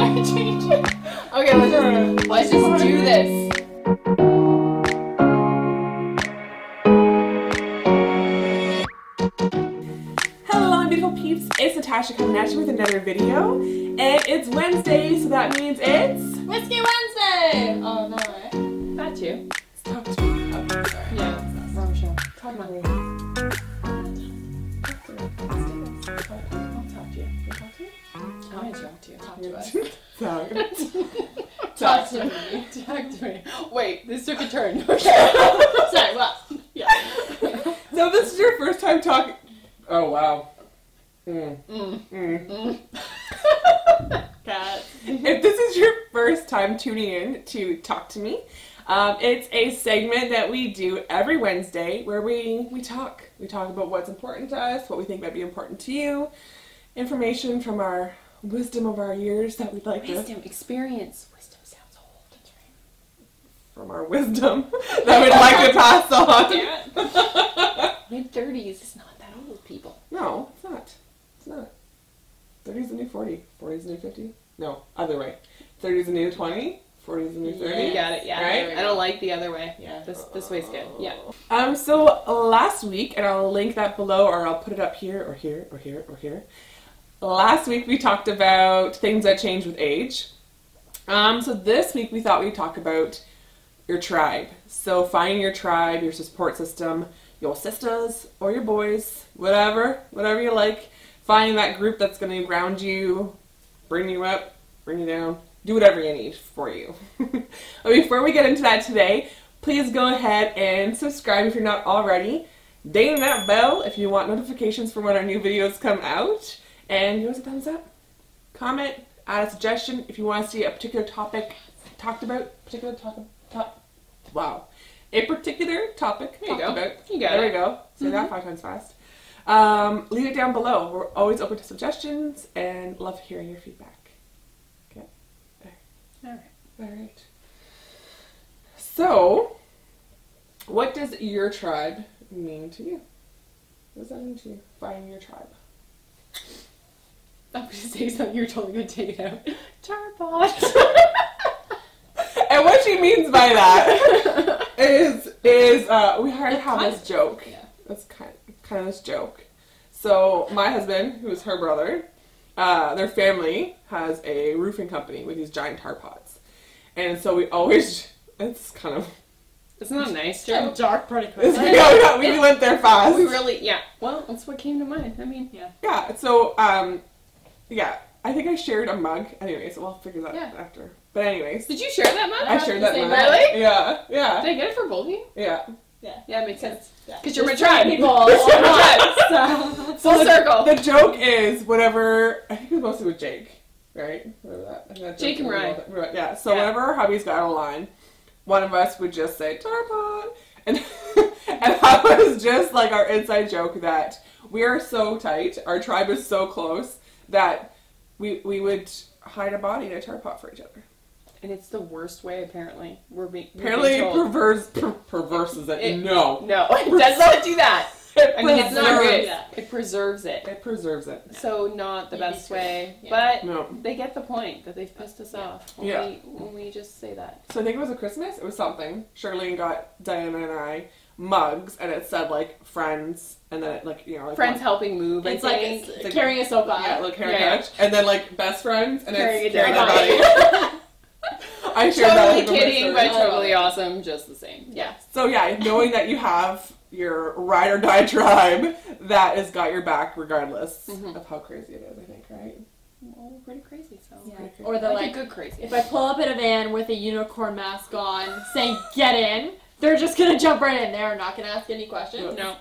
I change it. Okay, let's just do this. Hello, my beautiful peeps. It's Natasha coming at you with another video, and it's Wednesday, so that means it's Whiskey Wednesday. Oh no, right? That's you. talk to me. Oh, sorry. Yeah, wrong show. Talk to me. I'll talk to you. You talk to me? I'm gonna talk to you. Talk to us. Sorry. Talk to me. Talk to me. Wait, this took a turn. Okay. Sorry, what? Yeah. So this is your first time talking. Oh wow. Cat. If this is your first time tuning in to Talk to Me, it's a segment that we do every Wednesday where we talk. We talk about what's important to us, what we think might be important to you, information from our wisdom of our years that we'd like Wisdom, experience. Wisdom sounds old. That's from our wisdom that we'd like to pass on. right. Mid-30s is not that old, people. No, it's not. It's not. 30 is the new 40. 40 is the new 50. No, other way. 30 is the new 20. 40 is the new 30. You got it, yeah. Right? I don't like the other way. Yeah, this way's good. Yeah. So last week, and I'll link that below, or I'll put it up here, or here, or here, or here. Last week we talked about things that change with age. So this week we thought we'd talk about your tribe. So finding your tribe, your support system, your sisters or your boys, whatever you like. Finding that group that's going to ground you, bring you up, bring you down, do whatever you need for you. But before we get into that today, please go ahead and subscribe if you're not already. Ding that bell if you want notifications for when our new videos come out. And give us a thumbs up. Comment, add a suggestion if you want to see a particular topic talked about. A particular topic talked about. There you go. You got There it. we go. Say that 5 times fast. Leave it down below. We're always open to suggestions and love hearing your feedback. Okay. Alright. So, what does your tribe mean to you? What does that mean to you? Find your tribe. I'm going to say something, you're totally going to take it out. Tarpot. And what she means by that is we have this joke. Yeah. That's kind of this joke. So my husband, who is her brother, their family has a roofing company with these giant tar pots, and so we always it's kind of Isn't that a nice joke? Dark pretty quick. we went there fast. We really, yeah. Well, that's what came to mind. I mean, yeah. Yeah. So yeah. I think I shared a mug. Anyways, we'll figure that out after. But anyways. Did you share that mug? I shared that mug. Really? Yeah. Did I get it for both of you? Yeah. Yeah, it makes sense. Yeah. Because you're my tribe. People. Full circle. The joke is whatever, I think it was mostly with Jake, right? That Jake and Ryan. Yeah, so whenever our hubbies got on a line, one of us would just say, Tarpon! And that was just like our inside joke that we are so tight, our tribe is so close, that we would hide a body in a tar pot for each other. And it's the worst way, apparently. Apparently perverses it. No, it does not do that. I mean, it's not good. It preserves it. It preserves it. So not the best way, but they get the point that they've pissed us off when we just say that. So I think it was a Christmas. It was something. Charlene got Diana and I mugs, and it said like friends, and then it like like friends helping move. It's like carrying a soap body. Yeah, like carrying a couch, and then like best friends, and carrying it's carrying a body. I shared totally that. Kidding, but totally awesome. Just the same. Yeah. So yeah, knowing that you have your ride or die tribe that has got your back regardless of how crazy it is, I think, right? Well, we're pretty crazy, so. Yeah. Pretty crazy. Or the like a good crazy. If I pull up in a van with a unicorn mask on, saying "get in," they're just gonna jump right in. They're not gonna ask any questions. No.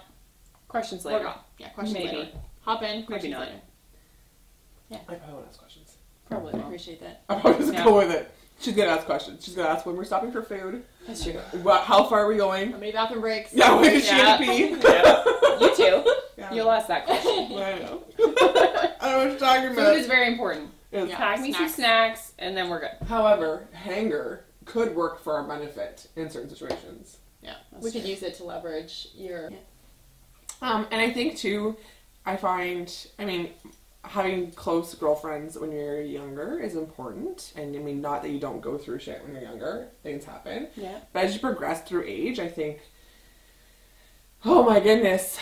Questions We're later. gone. Yeah, questions Maybe. later. Hop in. Maybe Questions not. later. I probably won't ask questions. Probably I not. appreciate that. I'm probably just go with it. She's gonna ask questions. She's gonna ask when we're stopping for food. That's true. How far are we going? How many bathroom breaks? Yeah, when is she gonna pee? You too. Yeah. You'll ask that question. I know. I don't know what you're talking about. Food is very important. It's- Pack me some snacks, and then we're good. However, hanger could work for our benefit in certain situations. Yeah, we could use it to leverage your. And I think too, I find, I mean, having close girlfriends when you're younger is important. And I mean, not that you don't go through shit when you're younger. Things happen. Yeah. But as you progress through age, I think, oh my goodness,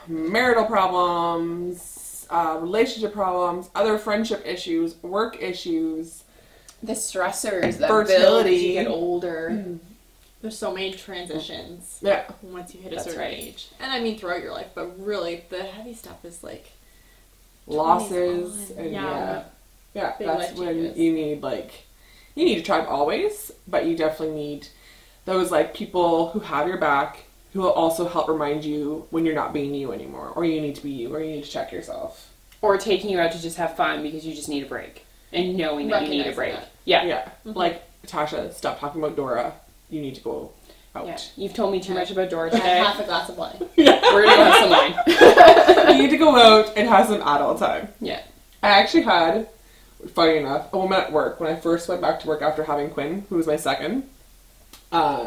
marital problems, relationship problems, other friendship issues, work issues, the stressors that fertility, build as you get older. Mm-hmm. There's so many transitions. Yeah. Once you hit a certain age. And I mean throughout your life, but really the heavy stuff is like losses and that's when you need a tribe always, but you definitely need those like people who have your back, who will also help remind you when you're not being you anymore, or you need to be you, or you need to check yourself, or taking you out to just have fun because you just need a break and knowing that you need a break. Yeah. Like Tasha, stop talking about Dora, you need to go out. Yeah. You've told me too much about Dora today. Half a glass of wine. Yeah. We're gonna have some wine. You need to go out and have some adult time. Yeah. I actually had, funny enough, a woman at work when I first went back to work after having Quinn, who was my second.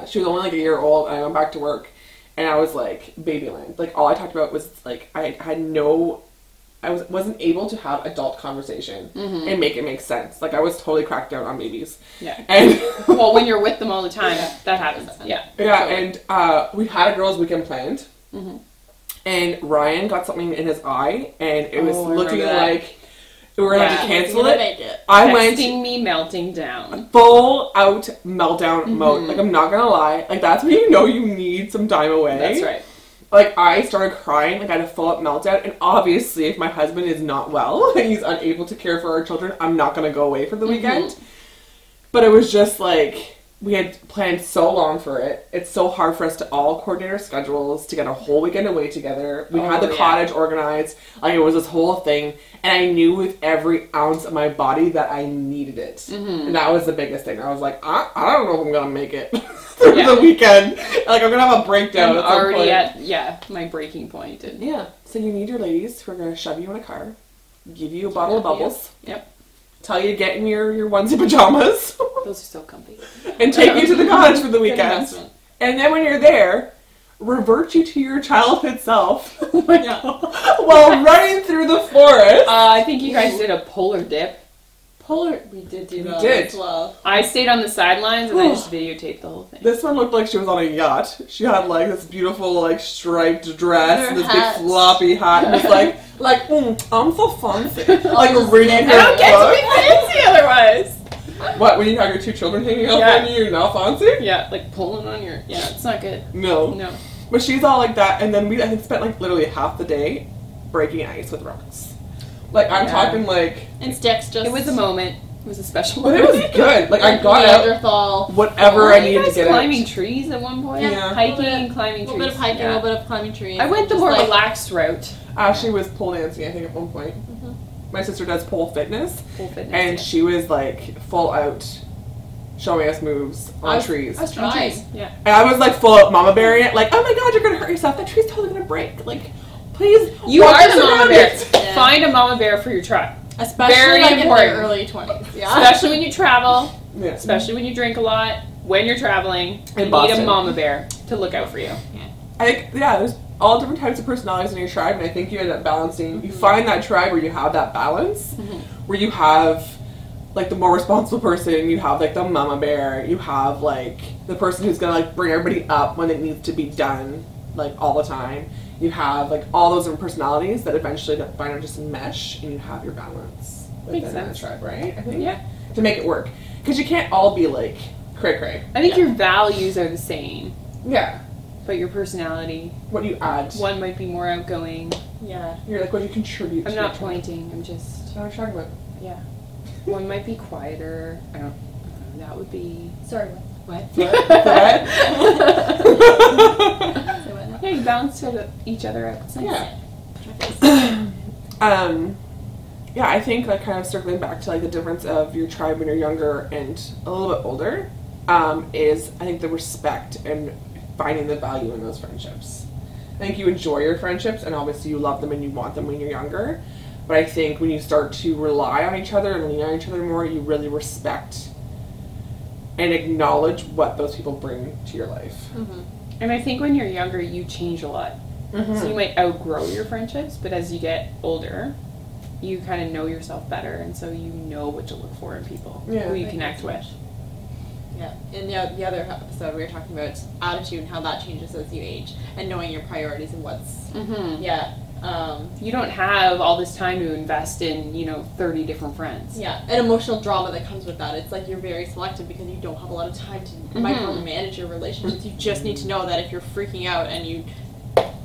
She was only like a year old, and I went back to work, and I was like babyland. Like all I talked about was like I wasn't able to have adult conversation and make it make sense. Like I was totally cracked down on babies. Yeah. And well, when you're with them all the time, that happens. Yeah. Yeah, and we had a girls' weekend planned, and Ryan got something in his eye, and it was looking like we were going to cancel it. I went me melting down. Full out meltdown mode. Like I'm not gonna lie. Like that's when you know you need some time away. That's right. Like, I started crying, like, I had a full-up meltdown, and obviously, if my husband is not well, and he's unable to care for our children, I'm not gonna go away for the weekend. But it was just, like, we had planned so long for it. It's so hard for us to all coordinate our schedules, to get a whole weekend away together. We had the cottage organized, like, it was this whole thing, and I knew with every ounce of my body that I needed it. And that was the biggest thing. I was like, I don't know if I'm gonna make it. Through the weekend. Like, I'm gonna have a breakdown I'm already at my breaking point. And so you need your ladies who are gonna shove you in a car, give you a bottle of bubbles, tell you to get in your onesie pajamas. Those are so comfy. And take you to the cottage for the weekend. And then when you're there, revert you to your childhood self while running through the forest. I think you guys did a polar dip. We did do that. We did. As well. I stayed on the sidelines and I just videotaped the whole thing. This one looked like she was on a yacht. She had like this beautiful like striped dress and this big floppy hat and was like I'm so fancy. Like reading her book. I don't get to be fancy otherwise. What, when you have your two children hanging out on you, you're not fancy? Yeah, like pulling on your... Yeah, it's not good. No. But she's all like that, and then we, I think, spent like literally half the day breaking ice with rocks. Like, I'm talking like... And sticks just... It was a moment. It was a special moment. But it was good. Like, I got out whatever I needed to get out. Climbing trees at one point? Yeah. Hiking and climbing trees. A little bit of hiking, a little bit of climbing trees. I went the more relaxed route. Ashley was pole dancing, I think, at one point. My sister does pole fitness. And she was, like, full out showing us moves on trees. I was trying. Yeah. And I was, like, full out mama bearing it. Like, oh my god, you're gonna hurt yourself. That tree's totally gonna break. Like... Please, you are the mama bear. Yeah. Find a mama bear for your tribe. Especially very like important. In their early 20s. Yeah. Especially when you travel. Yeah. Especially when you drink a lot. When you're traveling, you need a mama bear to look out for you. Yeah. I think, there's all different types of personalities in your tribe, and I think you end up balancing. You find that tribe where you have that balance, where you have like the more responsible person, you have like the mama bear, you have like the person who's gonna like bring everybody up when it needs to be done, like all the time. You have like all those different personalities that eventually find out just mesh, and you have your balance within that tribe, right? I think to make it work, because you can't all be like cray cray. I think your values are the same. Yeah. But your personality, what you add. One might be more outgoing. Yeah. You're like what you contribute. I'm not pointing. I'm just. What are you talking about? Yeah. One might be quieter. I don't know. That would be. Sorry. What? What? Yeah, you balance each other out. It's nice. Yeah. Yeah, I think like kind of circling back to like the difference of your tribe when you're younger and a little bit older, is I think the respect and finding the value in those friendships. I think you enjoy your friendships and obviously you love them and you want them when you're younger. But I think when you start to rely on each other and lean on each other more, you really respect and acknowledge what those people bring to your life. And I think when you're younger, you change a lot. So you might outgrow your friendships, but as you get older, you kind of know yourself better, and so you know what to look for in people who you connect with. Yeah, in the other episode we were talking about attitude and how that changes as you age, and knowing your priorities and what's you don't have all this time to invest in 30 different friends. Yeah, and emotional drama that comes with that. It's like you're very selective because you don't have a lot of time to micromanage your relationships. You just need to know that if you're freaking out and you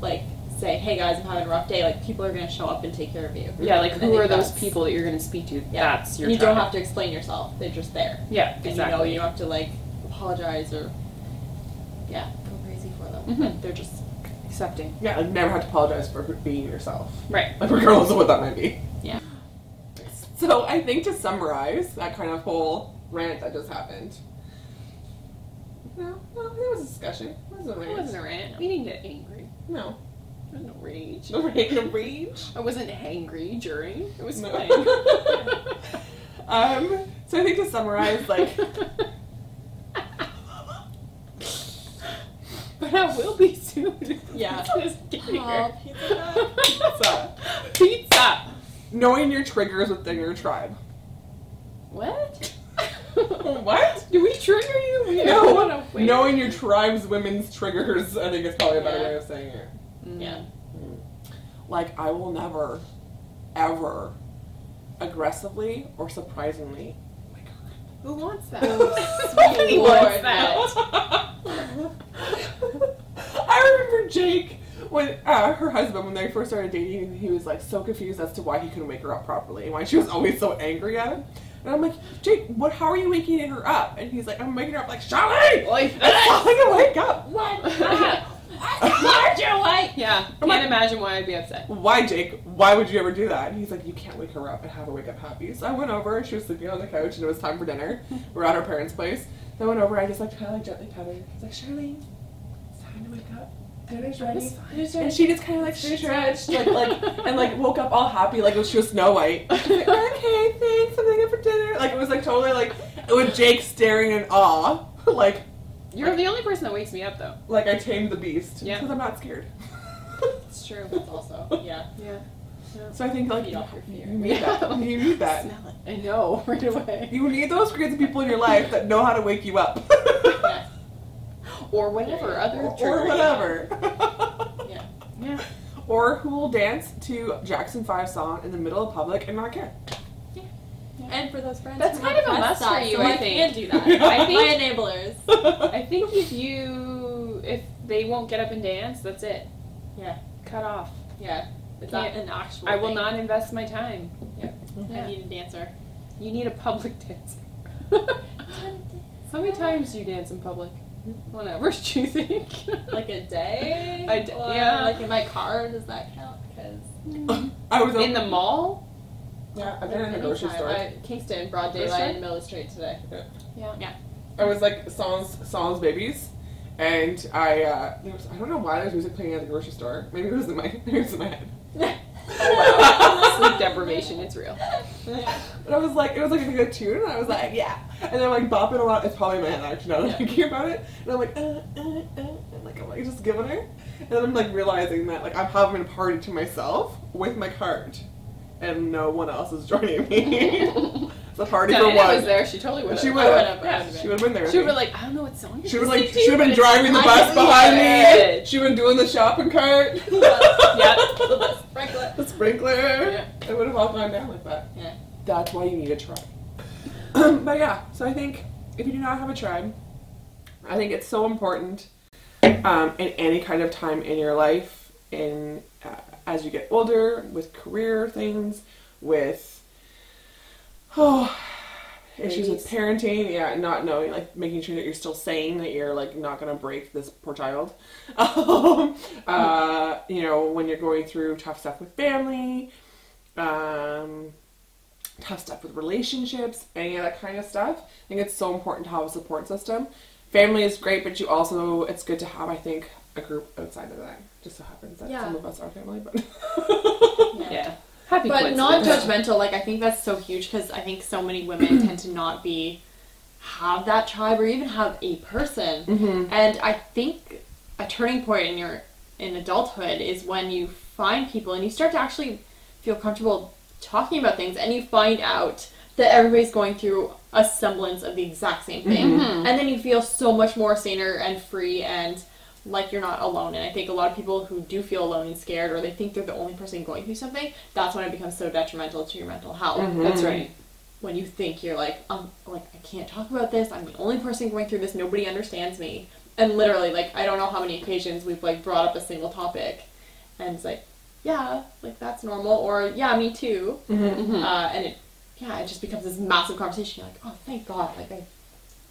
like say, hey guys, I'm having a rough day, like people are going to show up and take care of you. Yeah, like who are those people that you're going to speak to? Yeah. That's your You don't have to explain yourself. They're just there. Yeah, exactly. And you don't have to like apologize or go crazy for them. They're just accepting. Yeah, like never have to apologize for being yourself. Right. Like regardless of what that might be. Yeah. So I think to summarize that kind of whole rant that just happened. No, well, it was a discussion. It wasn't a rant. It wasn't a rant. We didn't get angry. No. No rage. No rage. I wasn't angry during. It was fine. So I think to summarize, like... But I will be soon. Yeah. Pizza. Knowing your triggers within your tribe. What? What? Do we trigger you? No. Knowing your tribe's women's triggers, I think is probably a better way of saying it. Yeah. Like, I will never, ever, aggressively or surprisingly wake her up. Who wants that? Sweet Lord, that. I remember Jake, when her husband, when they first started dating, he was like so confused as to why he couldn't wake her up properly and why she was always so angry at him. And I'm like, Jake, how are you waking her up? And he's like, I'm waking her up like, Charlene! Like I wake up! What? Why'd you wake? Yeah, can't imagine why I'd be upset. Why, Jake? Why would you ever do that? And he's like, you can't wake her up and have her wake up happy. So I went over, she was sleeping on the couch, and it was time for dinner. We're at our parents' place. So I went over, I just like kind of gently pet her. He's like, Charlene, it's time to wake up. Dinner's ready. And she just kind of like stretched, and woke up all happy, like she was Snow White. She's like, okay, thanks, I'm going for dinner. Like it was like totally like with Jake staring in awe, like. You're the only person that wakes me up, though. Like I tamed the beast. Yeah. Because I'm not scared. It's true. That's also, yeah. So I think, like, feed off your fear. You need that. You need that. Smell it. I know, right away. You need those kinds of people in your life that know how to wake you up. Yeah. Or whatever other or whatever. Yeah. Or who will dance to Jackson 5 song in the middle of public and not care. And for those friends, that's kind of a must for you. So I think. Can't do that. I think my enablers. I think if they won't get up and dance, that's it. Yeah. Cut off. Yeah. It's not an actual. I will not invest my time. Yeah. I need a dancer. You need a public dancer. How many times do you dance in public? On average, do you think? Like a day? Yeah. Like in my car, does that count? Because I was in the mall. Yeah, I've been in the grocery store. Kingston, broad daylight, in the middle of the street today. Yeah. I was like Songs Babies, and I don't know why there's music playing at the grocery store. Maybe it was in my head. Oh, wow. Sleep deprivation, it's real. But I was like, it was like a good tune, and I was like, yeah. And then like bopping a lot. It's probably my head actually now that I'm thinking about it. And I'm like, and I'm like just giving her. And then I'm like realizing that like I'm having a party to myself with my cart. And no one else is joining me. It's a party for one. Diana was there. She totally would have. She would have. She would have been there. She would have been like, I don't know what song. She would have been driving the bus behind me. She would have been doing the shopping cart. Yeah. The sprinkler. Yeah. It would have all gone down like that. Yeah. That's why you need a tribe. But yeah, so I think if you do not have a tribe, I think it's so important in any kind of time in your life, as you get older, with career things, with issues with parenting, not knowing, like making sure that you're still sane, that you're like not gonna break this poor child. When you're going through tough stuff with family, tough stuff with relationships, any of that kind of stuff. I think it's so important to have a support system. Family is great, but it's good to have, I think, a group outside of that. Just so happens that some of us are family, but yeah. Happy but non-judgmental, like I think that's so huge because I think so many women tend to not have that tribe or even have a person. Mm-hmm. And I think a turning point in adulthood is when you find people and you start to actually feel comfortable talking about things and you find out that everybody's going through a semblance of the exact same thing. Mm-hmm. And then you feel so much more saner and free and like you're not alone. And I think a lot of people who do feel alone and scared, or they think they're the only person going through something, that's when it becomes so detrimental to your mental health. Mm-hmm. That's right. When you think you're like I can't talk about this, I'm the only person going through this, nobody understands me. And literally, like, I don't know how many occasions we've, like, brought up a single topic and it's like, yeah, like, that's normal, or yeah, me too. Mm-hmm. And it just becomes this massive conversation. You're like, oh, thank God, like, I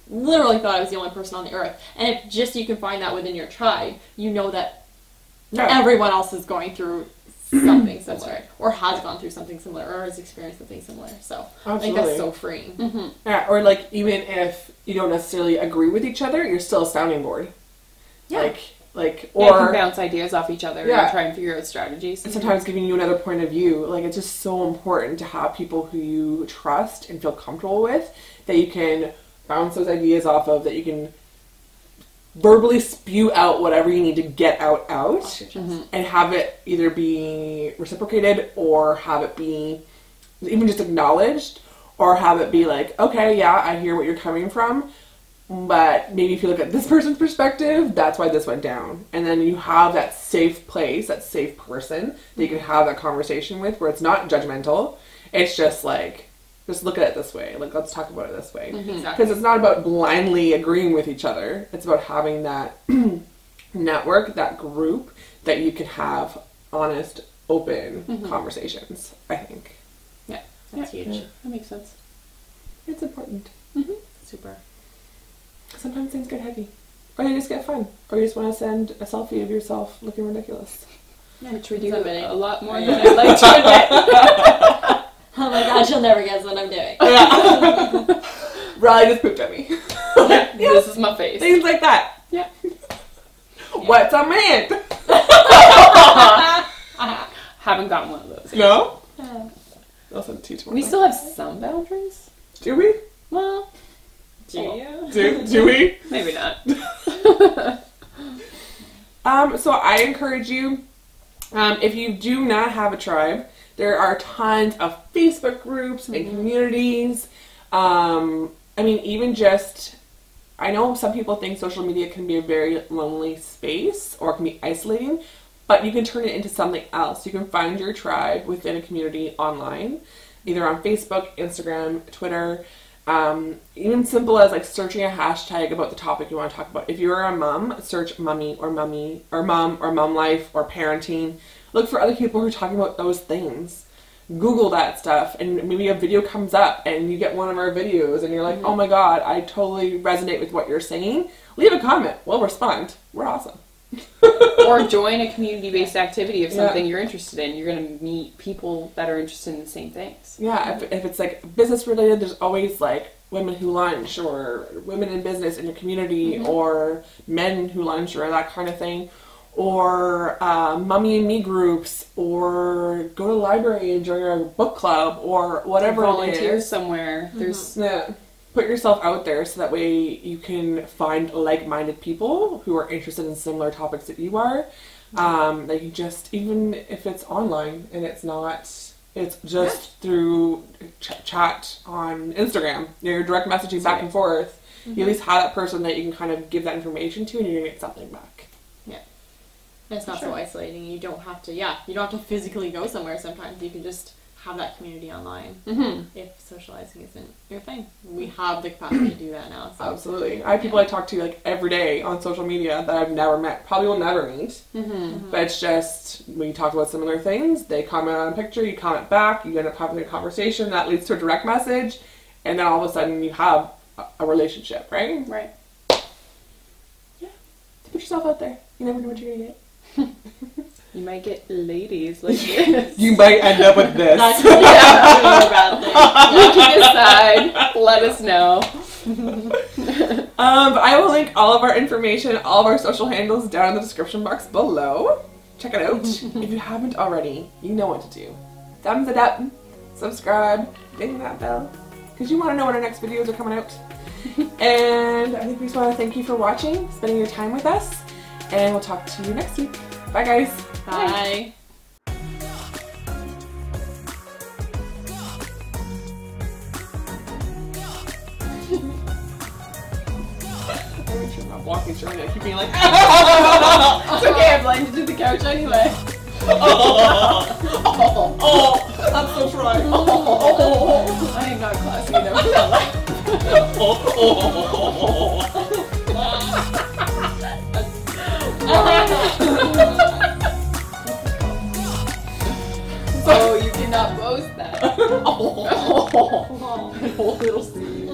literally thought I was the only person on the earth. And if just you can find that within your tribe, you know that everyone else is going through something similar, or has gone through something similar, or has experienced something similar. So I think that's so freeing. Mm-hmm. Yeah, or like even if you don't necessarily agree with each other, you're still a sounding board. Yeah. Like or you can bounce ideas off each other and try and figure out strategies. And sometimes giving you another point of view. Like, it's just so important to have people who you trust and feel comfortable with, that you can bounce those ideas off of, that you can verbally spew out whatever you need to get out, mm-hmm. and have it either be reciprocated, or have it be even just acknowledged, or have it be like, okay, yeah, I hear what you're coming from, but maybe if you look at this person's perspective, that's why this went down. And then you have that safe place, that safe person that you can have that conversation with, where it's not judgmental. It's just like, just look at it this way. Like, let's talk about it this way. Mm-hmm. Because it's not about blindly agreeing with each other. It's about having that network, that group, that you can have honest, open mm-hmm. conversations, I think. Yeah, that's huge. Yeah, that makes sense. It's important. Mm-hmm. Super. Sometimes things get heavy. Or they just get fun. Or you just want to send a selfie of yourself looking ridiculous. Yeah, which we do a lot more than I'd like to admit. Oh my gosh, you'll never guess what I'm doing. Yeah. Riley just pooped at me. Yeah. This is my face. Things like that. Yeah. What's on my hand? Haven't gotten one of those yet. No? I'll send it to you tomorrow. We still have some boundaries. Do we? Well, do you? Do we? Maybe not. So I encourage you, if you do not have a tribe, there are tons of Facebook groups and communities. I mean, even just, I know some people think social media can be a very lonely space, or can be isolating, but you can turn it into something else. You can find your tribe within a community online, either on Facebook, Instagram, Twitter. Even simple as like searching a hashtag about the topic you want to talk about. If you're a mom, search mummy or mum or mom life or parenting. Look for other people who are talking about those things. Google that stuff, and maybe a video comes up and you get one of our videos and you're like, oh my God, I totally resonate with what you're saying. Leave a comment. We'll respond. We're awesome. Or join a community-based activity of something you're interested in. You're going to meet people that are interested in the same things. Yeah, if it's like business related, there's always like women who lunch, or women in business in your community, or men who lunch, or that kind of thing. Or mummy and me groups, or go to the library and join a book club, or whatever it is. Volunteer somewhere. There's put yourself out there so that way you can find like-minded people who are interested in similar topics that you are. That you just, even if it's online and it's just through chat on Instagram, you're direct messaging back and forth. You at least have that person that you can kind of give that information to, and you're going to get something back. Yeah. And it's not so isolating. You don't have to physically go somewhere sometimes. You can just have that community online if socializing isn't your thing. We have the capacity to do that now. So. Absolutely. I have people I talk to like every day on social media that I've never met, probably will never meet. But it's just, when you talk about similar things, they comment on a picture, you comment back, you end up having a conversation that leads to a direct message, and then all of a sudden you have a relationship, right? Right. Yeah. Put yourself out there. You never know what you're going to get. You might get ladies like this. You might end up with this. That's really a bad thing. You can decide. Let us know. I will link all of our information, all of our social handles down in the description box below. Check it out. If you haven't already, you know what to do. Thumbs it up, subscribe, ding that bell, because you want to know when our next videos are coming out. And I think we just want to thank you for watching, spending your time with us, and we'll talk to you next week. Bye, guys. Bye. walking Charlene. I keep being like, It's okay, I blinded to the couch anyway. I'm so trying. I am not classy enough for that life. Oh, you cannot boast that. Little Steve.